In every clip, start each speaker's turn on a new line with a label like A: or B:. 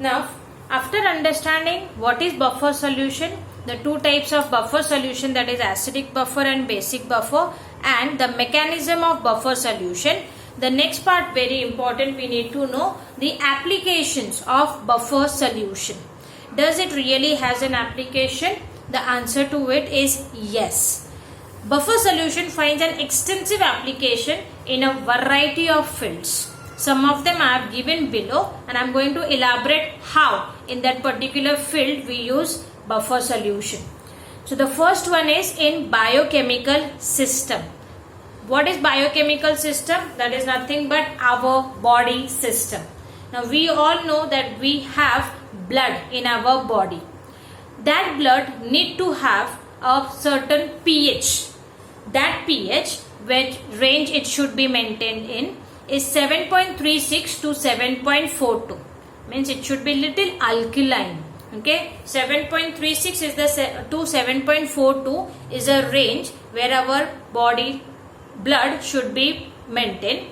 A: Now, after understanding what is buffer solution, the two types of buffer solution, that is acidic buffer and basic buffer, and the mechanism of buffer solution, the next part very important, we need to know the applications of buffer solution. Does it really has an application? The answer to it is yes. Buffer solution finds an extensive application in a variety of fields. Some of them I have given below, and I am going to elaborate how in that particular field we use buffer solution. So the first one is in biochemical system. What is biochemical system? That is nothing but our body system. Now we all know that we have blood in our body. That blood need to have a certain pH. That pH, which range it should be maintained in, is 7.36 to 7.42. Means it should be little alkaline. Okay, 7.36 is to 7.42 is a range where our body blood should be maintained.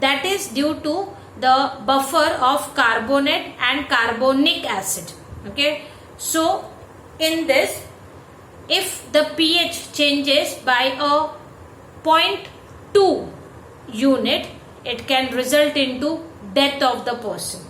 A: That is due to the buffer of carbonate and carbonic acid. Okay, so in this, if the pH changes by a 0.2 unit, it can result into death of the person.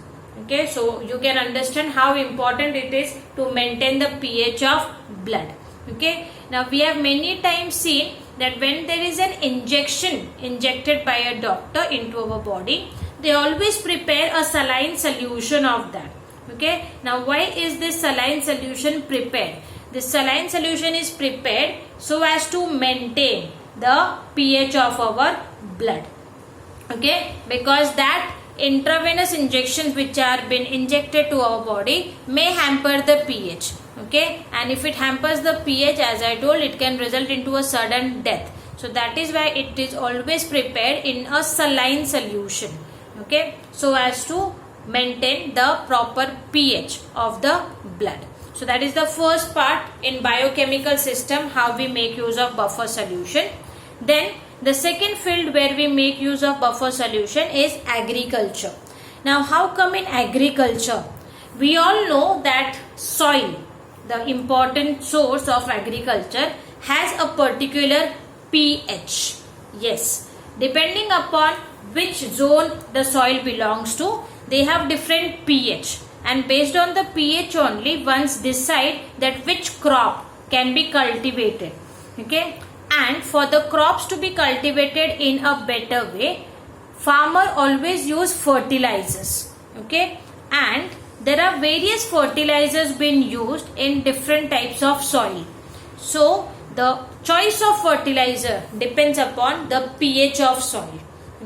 A: Okay, so you can understand how important it is to maintain the pH of blood. Okay, now we have many times seen that when there is an injection injected by a doctor into our body, they always prepare a saline solution of that. Okay, now why is this saline solution prepared? This saline solution is prepared so as to maintain the pH of our blood. Okay, because that intravenous injections which are been injected to our body may hamper the pH. Okay, and if it hampers the pH, as I told, it can result into a sudden death. So that is why it is always prepared in a saline solution. Okay, so as to maintain the proper pH of the blood. So that is the first part in biochemical system, how we make use of buffer solution. Then the second field where we make use of buffer solution is agriculture. Now how come in agriculture? We all know that soil, the important source of agriculture, has a particular pH. Yes, depending upon which zone the soil belongs to, they have different pH, and based on the pH only ones decide that which crop can be cultivated. Okay, and for the crops to be cultivated in a better way, farmer always use fertilizers. Okay, and there are various fertilizers being used in different types of soil. So the choice of fertilizer depends upon the pH of soil.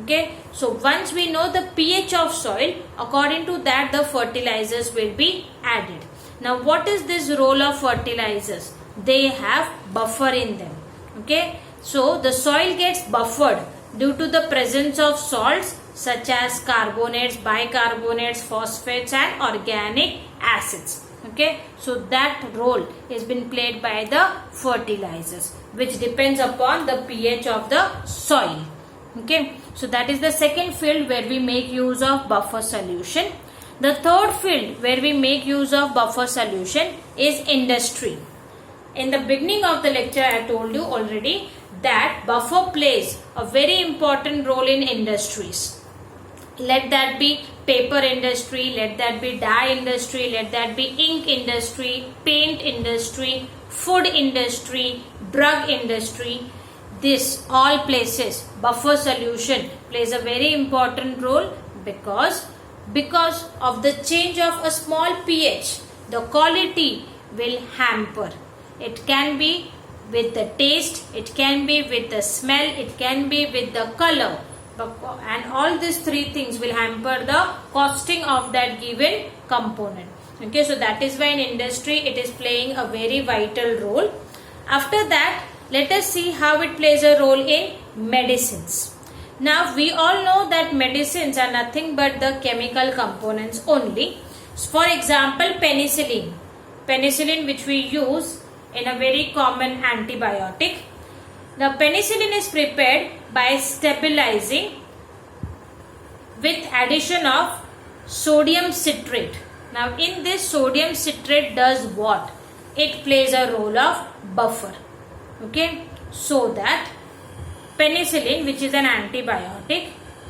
A: Okay, so once we know the pH of soil, according to that the fertilizers will be added. Now what is this role of fertilizers? They have buffer in them. Okay, so the soil gets buffered due to the presence of salts such as carbonates, bicarbonates, phosphates and organic acids. Okay, so that role is been played by the fertilizers, which depends upon the pH of the soil. Okay, so that is the second field where we make use of buffer solution. The third field where we make use of buffer solution is industry. In the beginning of the lecture, I told you already that buffer plays a very important role in industries. Let that be paper industry, let that be dye industry, let that be ink industry, paint industry, food industry, drug industry. This all places buffer solution plays a very important role because of the change of a small pH, the quality will hamper. It can be with the taste, it can be with the smell, it can be with the color, and all these three things will hamper the costing of that given component. Okay, so that is why in industry it is playing a very vital role. After that, let us see how it plays a role in medicines. Now we all know that medicines are nothing but the chemical components only. For example, penicillin which we use in a very common antibiotic. The penicillin is prepared by stabilizing with addition of sodium citrate. Now in this, sodium citrate does what? It plays a role of buffer. Okay, so that penicillin, which is an antibiotic,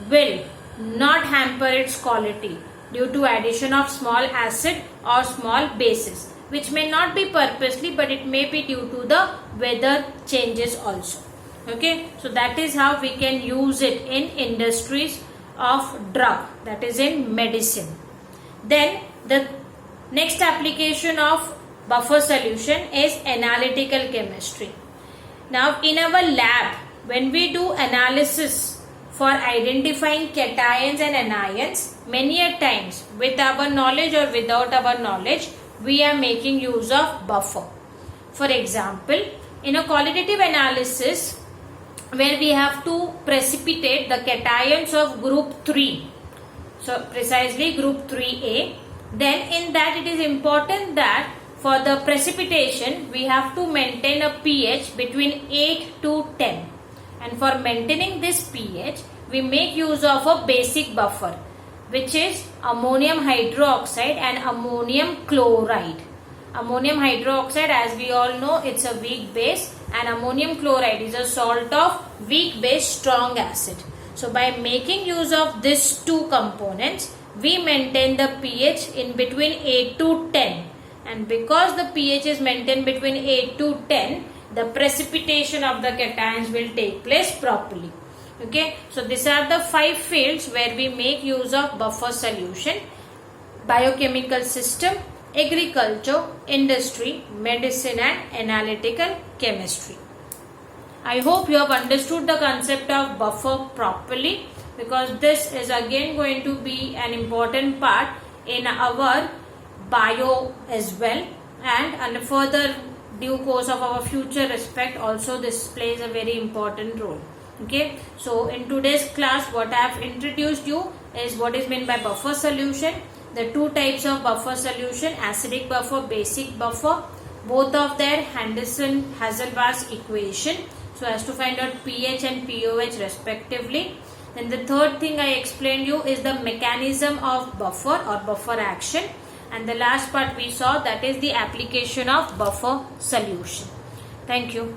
A: will not hamper its quality due to addition of small acid or small bases, which may not be purposely, but it may be due to the weather changes also. Okay, so that is how we can use it in industries of drug, that is in medicine. Then the next application of buffer solution is analytical chemistry. Now in our lab, when we do analysis for identifying cations and anions, many a times with our knowledge or without our knowledge, we are making use of buffer. For example, in a qualitative analysis where we have to precipitate the cations of group 3, so precisely group 3A, then in that it is important that for the precipitation we have to maintain a pH between 8 to 10, and for maintaining this pH we make use of a basic buffer, which is ammonium hydroxide and ammonium chloride. Ammonium hydroxide, as we all know, it's a weak base, and ammonium chloride is a salt of weak base strong acid. So by making use of these two components, we maintain the pH in between 8 to 10, and because the pH is maintained between 8 to 10, the precipitation of the cations will take place properly. Okay, so these are the 5 fields where we make use of buffer solution: biochemical system, agriculture, industry, medicine and analytical chemistry. I hope you have understood the concept of buffer properly, because this is again going to be an important part in our bio as well, and under further due course of our future aspect also this plays a very important role. Okay, so in today's class what I have introduced you is what is meant by buffer solution, the two types of buffer solution, acidic buffer, basic buffer, both of their Henderson-Hasselbalch equation so as to find out pH and pOH respectively. Then the third thing I explained you is the mechanism of buffer or buffer action, and the last part we saw, that is the application of buffer solution. Thank you.